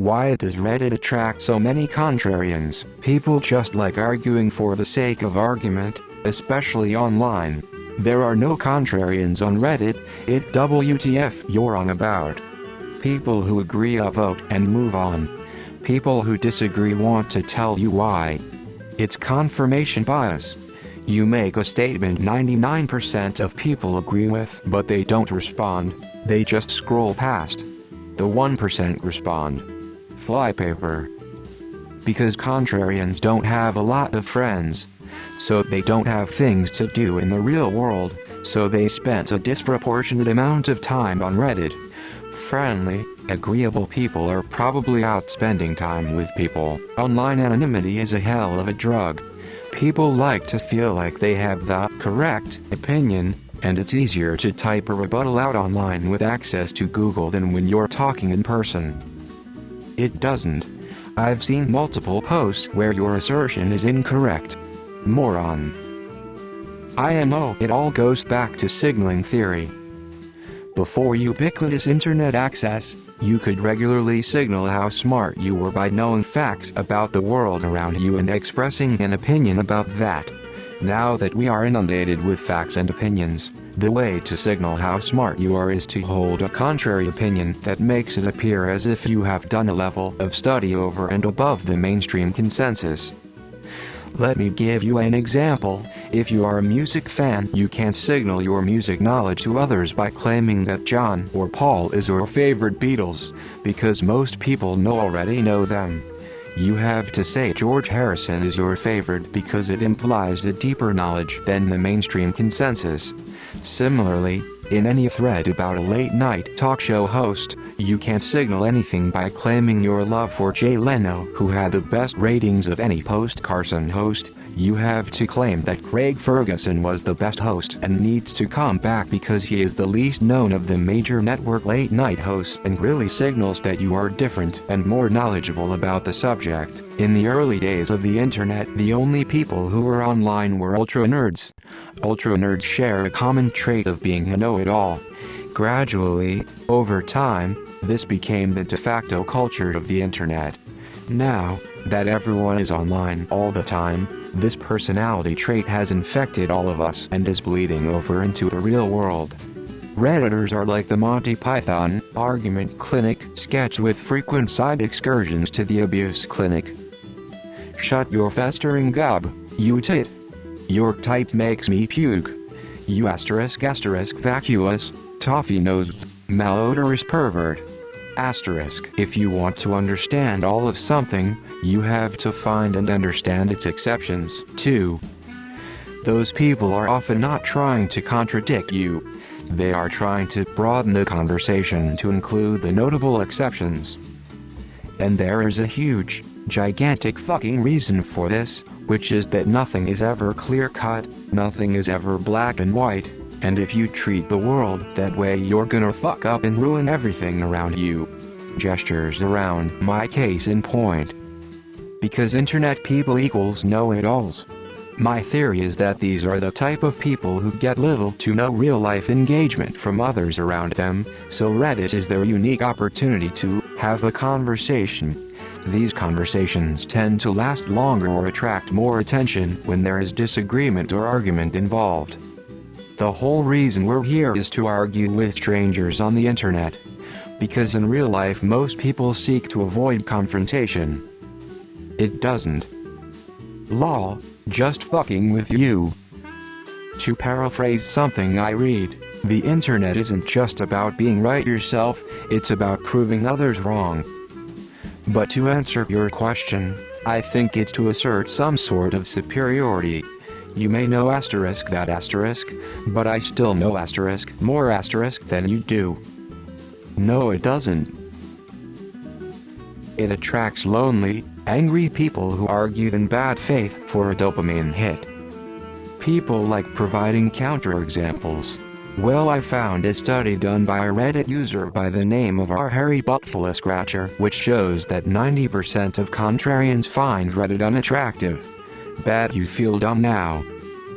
Why does Reddit attract so many contrarians? People just like arguing for the sake of argument, especially online. There are no contrarians on Reddit. It WTF you're on about. People who agree vote and move on. People who disagree want to tell you why. It's confirmation bias. You make a statement 99% of people agree with, but they don't respond. They just scroll past. The 1% respond. Flypaper. Because contrarians don't have a lot of friends. So they don't have things to do in the real world, so they spent a disproportionate amount of time on Reddit. Friendly, agreeable people are probably out spending time with people. Online anonymity is a hell of a drug. People like to feel like they have the correct opinion, and it's easier to type a rebuttal out online with access to Google than when you're talking in person. It doesn't. I've seen multiple posts where your assertion is incorrect. Moron. IMO. It all goes back to signaling theory. Before ubiquitous internet access, you could regularly signal how smart you were by knowing facts about the world around you and expressing an opinion about that. Now that we are inundated with facts and opinions, the way to signal how smart you are is to hold a contrary opinion that makes it appear as if you have done a level of study over and above the mainstream consensus. Let me give you an example. If you are a music fan, you can't signal your music knowledge to others by claiming that John or Paul is your favorite Beatles, because most people already know them. You have to say George Harrison is your favorite because it implies a deeper knowledge than the mainstream consensus. Similarly, in any thread about a late-night talk show host, you can't signal anything by claiming your love for Jay Leno, who had the best ratings of any post-Carson host. You have to claim that Craig Ferguson was the best host and needs to come back because he is the least known of the major network late-night hosts, and really signals that you are different and more knowledgeable about the subject. In the early days of the internet, the only people who were online were ultra-nerds. Ultra-nerds share a common trait of being a know-it-all. Gradually, over time, this became the de facto culture of the internet. Now that everyone is online all the time, this personality trait has infected all of us and is bleeding over into the real world. Redditors are like the Monty Python argument clinic sketch with frequent side excursions to the abuse clinic. Shut your festering gob, you tit. Your type makes me puke. You asterisk vacuous, toffee-nosed, malodorous pervert. Asterisk. If you want to understand all of something, you have to find and understand its exceptions, too. Those people are often not trying to contradict you. They are trying to broaden the conversation to include the notable exceptions. And there is a huge, gigantic fucking reason for this, which is that nothing is ever clear-cut, nothing is ever black and white. And if you treat the world that way, you're gonna fuck up and ruin everything around you. Gestures around my case in point. Because internet people equals know-it-alls. My theory is that these are the type of people who get little to no real-life engagement from others around them, so Reddit is their unique opportunity to have a conversation. These conversations tend to last longer or attract more attention when there is disagreement or argument involved. The whole reason we're here is to argue with strangers on the internet. Because in real life most people seek to avoid confrontation. It doesn't. Lol, just fucking with you. To paraphrase something I read, the internet isn't just about being right yourself, it's about proving others wrong. But to answer your question, I think it's to assert some sort of superiority. You may know asterisk that asterisk, but I still know asterisk more asterisk than you do. No, it doesn't. It attracts lonely, angry people who argue in bad faith for a dopamine hit. People like providing counterexamples. Well, I found a study done by a Reddit user by the name of R. Harry Buttful Scratcher, which shows that 90% of contrarians find Reddit unattractive. Bet you feel dumb now.